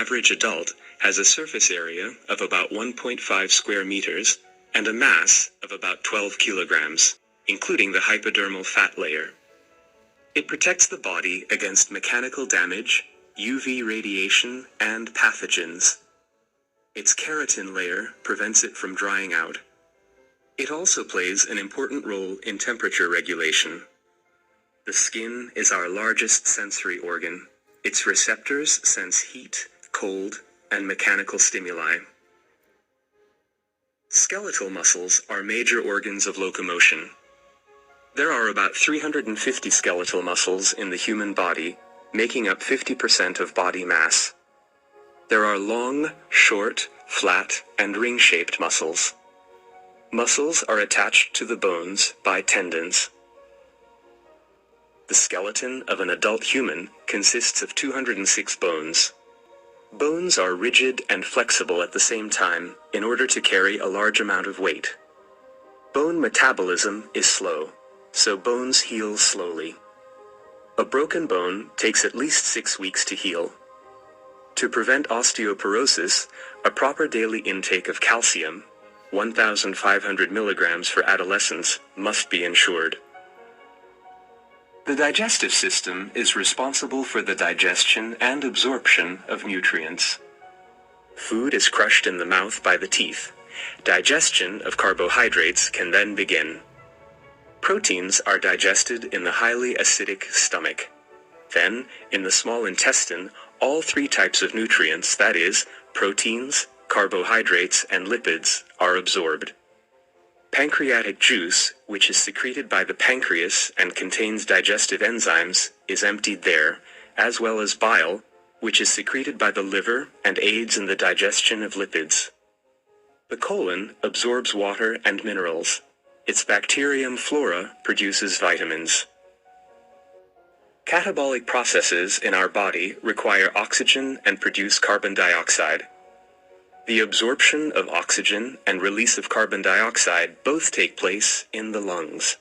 average adult has a surface area of about 1.5 square meters and a mass of about 12 kilograms, including the hypodermal fat layer. It protects the body against mechanical damage, UV radiation, and pathogens. Its keratin layer prevents it from drying out. It also plays an important role in temperature regulation. The skin is our largest sensory organ. Its receptors sense heat, cold, and mechanical stimuli. Skeletal muscles are major organs of locomotion. There are about 350 skeletal muscles in the human body, making up 50% of body mass. There are long, short, flat, and ring-shaped muscles. Muscles are attached to the bones by tendons. The skeleton of an adult human consists of 206 bones. Bones are rigid and flexible at the same time in order to carry a large amount of weight. Bone metabolism is slow, so bones heal slowly. A broken bone takes at least 6 weeks to heal. To prevent osteoporosis, a proper daily intake of calcium, 1,500 milligrams for adolescents, must be ensured. The digestive system is responsible for the digestion and absorption of nutrients. Food is crushed in the mouth by the teeth. Digestion of carbohydrates can then begin. Proteins are digested in the highly acidic stomach. Then, in the small intestine, all 3 types of nutrients, that is, proteins, carbohydrates, and lipids, are absorbed. Pancreatic juice, which is secreted by the pancreas and contains digestive enzymes, is emptied there, as well as bile, which is secreted by the liver and aids in the digestion of lipids. The colon absorbs water and minerals. Its bacterium flora produces vitamins. Catabolic processes in our body require oxygen and produce carbon dioxide. The absorption of oxygen and release of carbon dioxide both take place in the lungs.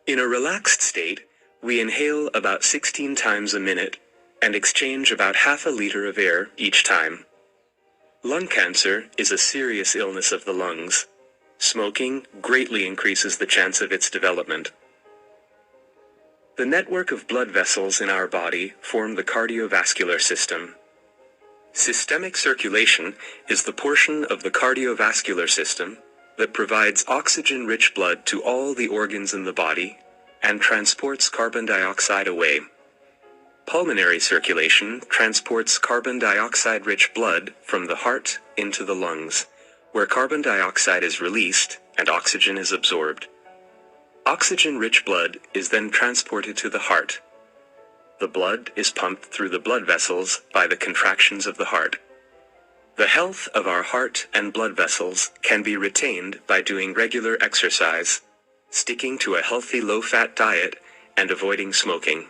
In a relaxed state, we inhale about 16 times a minute and exchange about half a liter of air each time. Lung cancer is a serious illness of the lungs. Smoking greatly increases the chance of its development. The network of blood vessels in our body form the cardiovascular system. Systemic circulation is the portion of the cardiovascular system that provides oxygen-rich blood to all the organs in the body and transports carbon dioxide away. Pulmonary circulation transports carbon dioxide-rich blood from the heart into the lungs, where carbon dioxide is released and oxygen is absorbed. Oxygen-rich blood is then transported to the heart. The blood is pumped through the blood vessels by the contractions of the heart. The health of our heart and blood vessels can be retained by doing regular exercise, sticking to a healthy low-fat diet, and avoiding smoking.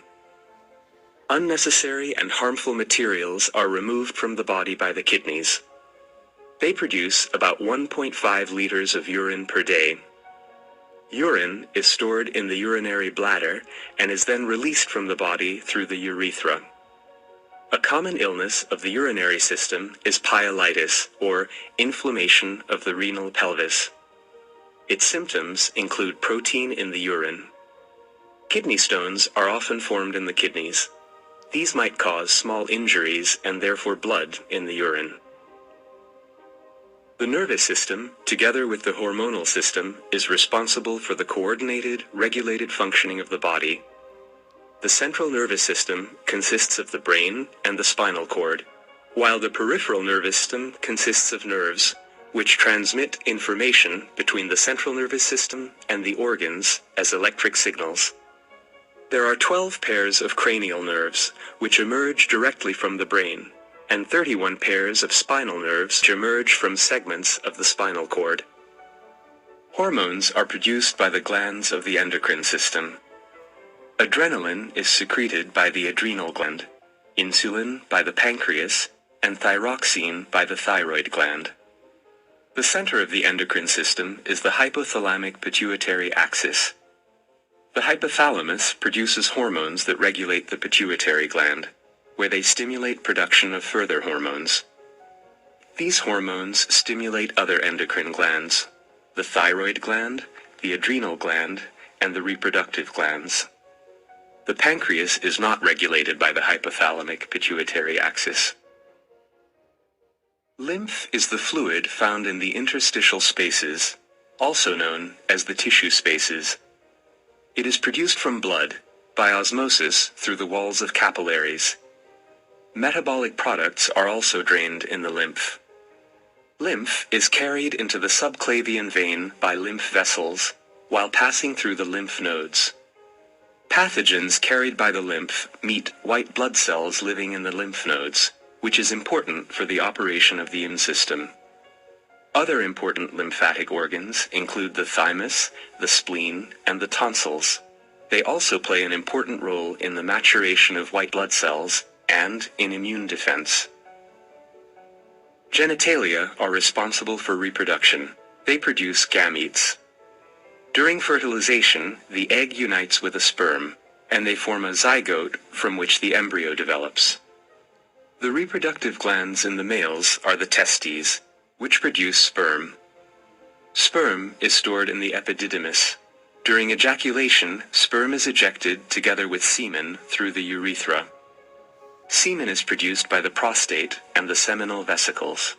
Unnecessary and harmful materials are removed from the body by the kidneys. They produce about 1.5 liters of urine per day. Urine is stored in the urinary bladder and is then released from the body through the urethra. A common illness of the urinary system is pyelitis, or inflammation of the renal pelvis. Its symptoms include protein in the urine. Kidney stones are often formed in the kidneys. These might cause small injuries and therefore blood in the urine. The nervous system, together with the hormonal system, is responsible for the coordinated, regulated functioning of the body. The central nervous system consists of the brain and the spinal cord, while the peripheral nervous system consists of nerves, which transmit information between the central nervous system and the organs as electric signals. There are 12 pairs of cranial nerves, which emerge directly from the brain, and 31 pairs of spinal nerves which emerge from segments of the spinal cord. Hormones are produced by the glands of the endocrine system. Adrenaline is secreted by the adrenal gland, insulin by the pancreas, and thyroxine by the thyroid gland. The center of the endocrine system is the hypothalamic pituitary axis. The hypothalamus produces hormones that regulate the pituitary gland. where they stimulate production of further hormones. These hormones stimulate other endocrine glands, the thyroid gland, the adrenal gland, and the reproductive glands. The pancreas is not regulated by the hypothalamic-pituitary axis. Lymph is the fluid found in the interstitial spaces, also known as the tissue spaces. It is produced from blood, by osmosis through the walls of capillaries. Metabolic products are also drained in the lymph. Lymph is carried into the subclavian vein by lymph vessels, while passing through the lymph nodes. Pathogens carried by the lymph meet white blood cells living in the lymph nodes, which is important for the operation of the immune system. Other important lymphatic organs include the thymus, the spleen, and the tonsils. They also play an important role in the maturation of white blood cells and in immune defense. Genitalia are responsible for reproduction. They produce gametes. During fertilization, the egg unites with a sperm, and they form a zygote from which the embryo develops. The reproductive glands in the males are the testes, which produce sperm. Sperm is stored in the epididymis. During ejaculation, sperm is ejected together with semen through the urethra. Semen is produced by the prostate and the seminal vesicles.